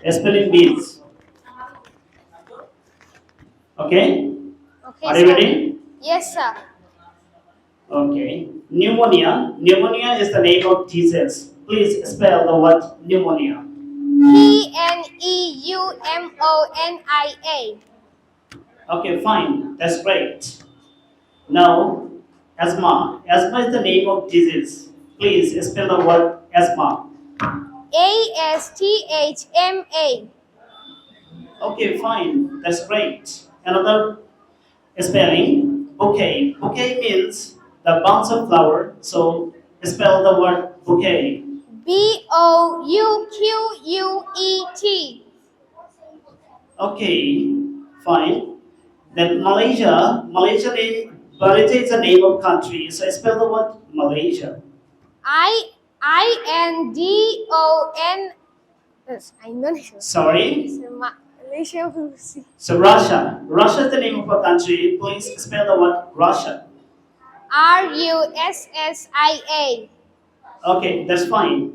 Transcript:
Spelling bees. Okay? Okay, Are you sir. ready? Yes, sir. Okay. Pneumonia. Pneumonia is the name of disease. Please spell the word pneumonia. Pneumonia. Okay, fine. That's great. Now, asthma. Asthma is the name of disease. Please spell the word asthma. Asthma. Okay, fine. That's great. Another spelling. Bouquet. Bouquet means the bunch of flower. So spell the word bouquet. Bouquet. Okay, fine. Then Malaysia. Malaysia is the name of country. So spell the word Malaysia. Indon. Yes, Indonesia. Sorry. Malaysia. So Russia. Russia is the name of a country. Please spell the word Russia. Russia. Okay, that's fine.